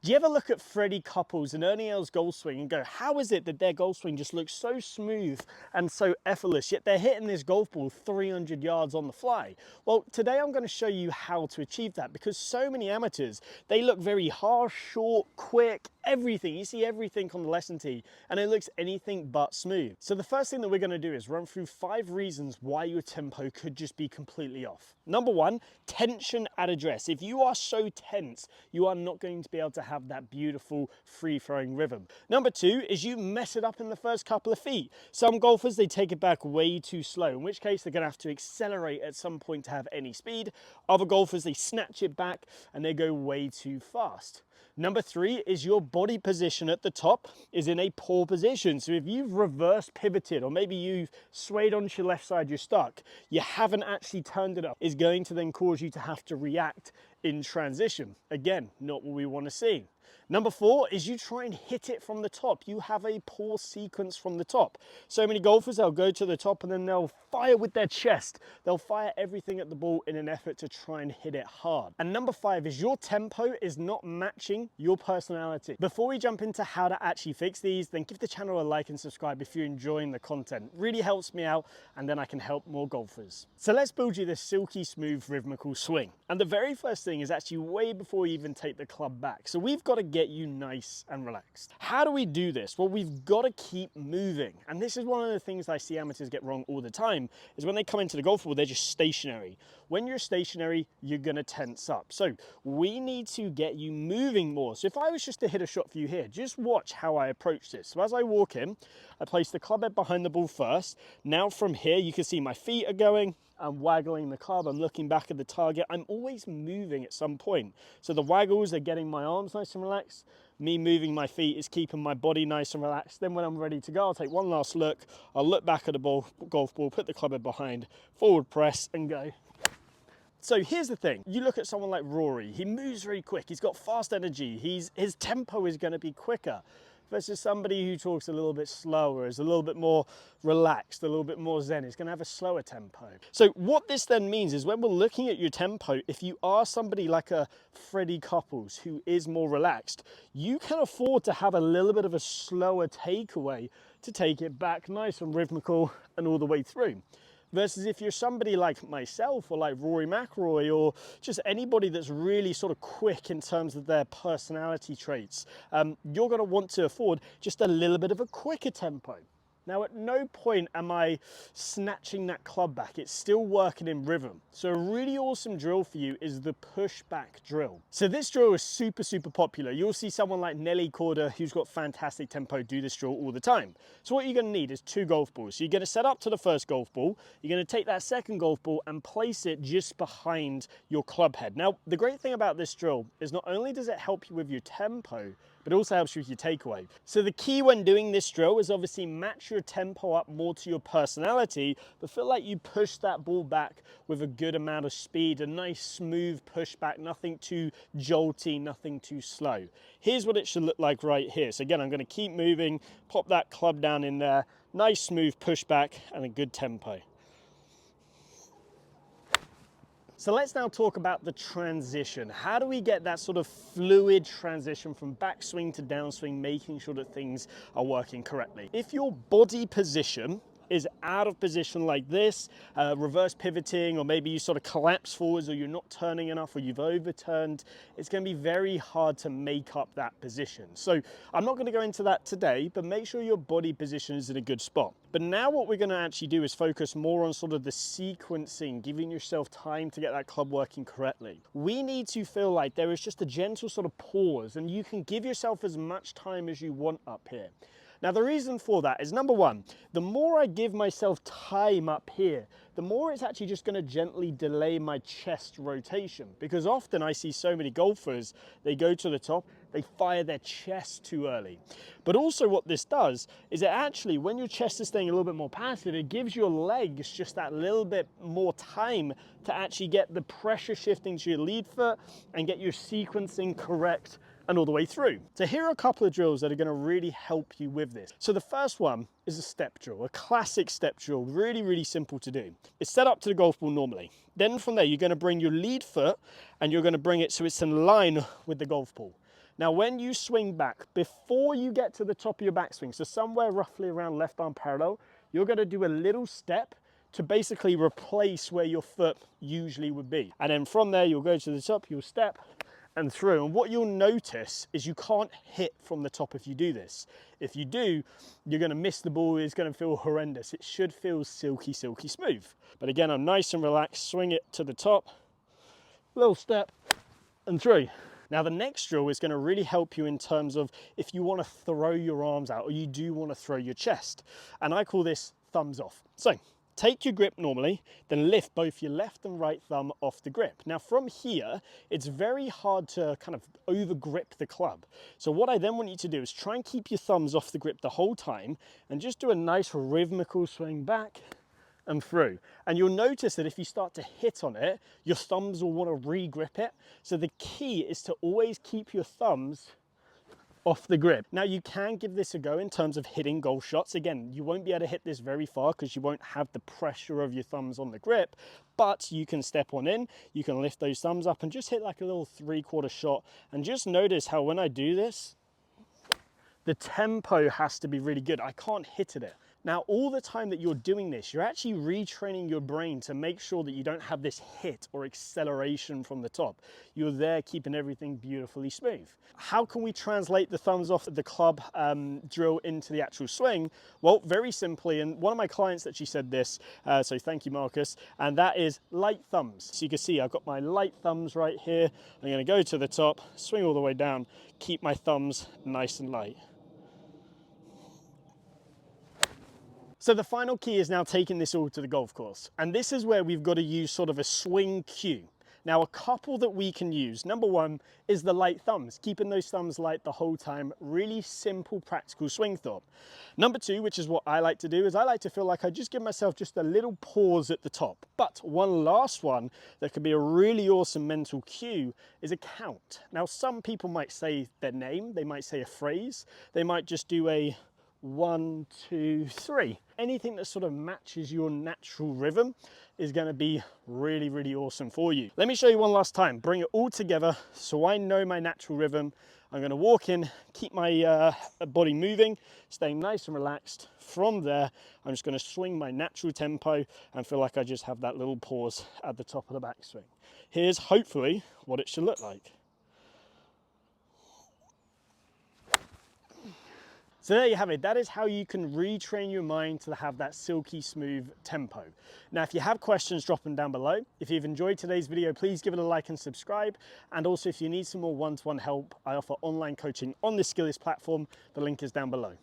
Do you ever look at Freddie Couples and Ernie Els' golf swing and go, how is it that their golf swing just looks so smooth and so effortless, yet they're hitting this golf ball 300 yards on the fly? Well, today I'm going to show you how to achieve that, because so many amateurs, they look very harsh, short, quick, everything. You see everything on the lesson tee and it looks anything but smooth. So the first thing that we're going to do is run through 5 reasons why your tempo could just be completely off. Number 1, tension at address. If you are so tense, you are not going to be able to have that beautiful free-flowing rhythm. Number 2 is you mess it up in the first couple of feet. Some golfers, they take it back way too slow, in which case they're going to have to accelerate at some point to have any speed. Other golfers, they snatch it back and they go way too fast. Number 3 is your body position at the top is in a poor position. So if you've reverse pivoted, or maybe you've swayed onto your left side, you're stuck, you haven't actually turned it up, is going to then cause you to have to react in transition. Again, not what we want to see. Number 4 is you try and hit it from the top. You have a poor sequence from the top. So many golfers, they'll go to the top and then they'll fire with their chest. They'll fire everything at the ball in an effort to try and hit it hard. And number 5 is your tempo is not matching your personality. Before we jump into how to actually fix these, then give the channel a like and subscribe if you're enjoying the content. It really helps me out, and then I can help more golfers. So let's build you this silky smooth rhythmical swing. And the very first thing is actually way before you even take the club back. So we've got to get you nice and relaxed. How do we do this? Well, we've got to keep moving. And this is one of the things I see amateurs get wrong all the time, is when they come into the golf ball, they're just stationary. When you're stationary, you're gonna tense up. So we need to get you moving more. So if I was just to hit a shot for you here, just watch how I approach this. So as I walk in, I place the club head behind the ball first. Now from here, you can see my feet are going, I'm waggling the club, I'm looking back at the target. I'm always moving at some point. So the waggles are getting my arms nice and relaxed. Me moving my feet is keeping my body nice and relaxed. Then when I'm ready to go, I'll take one last look. I'll look back at the ball, golf ball, put the club head behind, forward press and go. So here's the thing, you look at someone like Rory, he moves very quick, he's got fast energy, his tempo is going to be quicker, versus somebody who talks a little bit slower, is a little bit more relaxed, a little bit more zen, is going to have a slower tempo. So what this then means is when we're looking at your tempo, if you are somebody like a Freddie Couples who is more relaxed, you can afford to have a little bit of a slower takeaway to take it back nice and rhythmical and all the way through. Versus if you're somebody like myself or like Rory McIlroy or just anybody that's really sort of quick in terms of their personality traits, you're going to want to afford just a little bit of a quicker tempo. Now, at no point am I snatching that club back. It's still working in rhythm. So a really awesome drill for you is the pushback drill. So this drill is super, super popular. You'll see someone like Nelly Corder, who's got fantastic tempo, do this drill all the time. So what you're going to need is 2 golf balls. So you're going to set up to the first golf ball. You're going to take that second golf ball and place it just behind your club head. Now, the great thing about this drill is not only does it help you with your tempo, but it also helps you with your takeaway. So the key when doing this drill is obviously match your tempo up more to your personality, but feel like you push that ball back with a good amount of speed, a nice smooth pushback, nothing too jolty, nothing too slow. Here's what it should look like right here. So again, I'm going to keep moving, pop that club down in there, nice smooth pushback and a good tempo. So let's now talk about the transition. How do we get that sort of fluid transition from backswing to downswing, making sure that things are working correctly? If your body position is out of position like this, reverse pivoting, or maybe you sort of collapse forwards, or you're not turning enough, or you've overturned, it's going to be very hard to make up that position. So I'm not going to go into that today, but make sure your body position is in a good spot. But now what we're going to actually do is focus more on sort of the sequencing, giving yourself time to get that club working correctly. We need to feel like there is just a gentle sort of pause, and you can give yourself as much time as you want up here. Now the reason for that is, number 1, the more I give myself time up here, the more it's actually just going to gently delay my chest rotation. Because often I see so many golfers, they go to the top, they fire their chest too early. But also what this does is it actually, when your chest is staying a little bit more passive, it gives your legs just that little bit more time to actually get the pressure shifting to your lead foot and get your sequencing correct and all the way through. So here are a couple of drills that are going to really help you with this. So the first one is a step drill, a classic step drill, really, really simple to do. It's set up to the golf ball normally. Then from there, you're going to bring your lead foot and you're going to bring it so it's in line with the golf ball. Now, when you swing back, before you get to the top of your backswing, so somewhere roughly around left arm parallel, you're gonna do a little step to basically replace where your foot usually would be. And then from there, you'll go to the top, you'll step and through. And what you'll notice is you can't hit from the top if you do this. If you do, you're gonna miss the ball, it's gonna feel horrendous. It should feel silky, silky smooth. But again, I'm nice and relaxed, swing it to the top, little step and through. Now the next drill is going to really help you in terms of if you want to throw your arms out or you do want to throw your chest. And I call this thumbs off. So take your grip normally, then lift both your left and right thumb off the grip. Now from here, it's very hard to kind of over grip the club. So what I then want you to do is try and keep your thumbs off the grip the whole time and just do a nice rhythmical swing back and through. And you'll notice that if you start to hit on it, your thumbs will want to re-grip it. So the key is to always keep your thumbs off the grip. Now you can give this a go in terms of hitting golf shots. Again, you won't be able to hit this very far because you won't have the pressure of your thumbs on the grip, but you can step on in, you can lift those thumbs up and just hit like a little 3/4 shot. And just notice how when I do this, the tempo has to be really good. I can't hit at it. Now, all the time that you're doing this, you're actually retraining your brain to make sure that you don't have this hit or acceleration from the top. You're there keeping everything beautifully smooth. How can we translate the thumbs off the club drill into the actual swing? Well, very simply, and one of my clients actually said this, so thank you, Marcus, and that is light thumbs. So you can see I've got my light thumbs right here. I'm gonna go to the top, swing all the way down, keep my thumbs nice and light. So the final key is now taking this all to the golf course. And this is where we've got to use sort of a swing cue. Now, a couple that we can use, number one is the light thumbs, keeping those thumbs light the whole time, really simple, practical swing thought. Number two, which is what I like to do, is I like to feel like I just give myself just a little pause at the top. But one last one that could be a really awesome mental cue is a count. Now, some people might say their name, they might say a phrase, they might just do a 1, 2, 3. Anything that sort of matches your natural rhythm is going to be really, really awesome for you. Let me show you one last time. Bring it all together so I know my natural rhythm. I'm going to walk in, keep my body moving, staying nice and relaxed. From there, I'm just going to swing my natural tempo and feel like I just have that little pause at the top of the backswing. Here's hopefully what it should look like. So there you have it. That is how you can retrain your mind to have that silky smooth tempo. Now, if you have questions, drop them down below. If you've enjoyed today's video, please give it a like and subscribe. And also, if you need some more one-to-one help, I offer online coaching on the Skillist platform. The link is down below.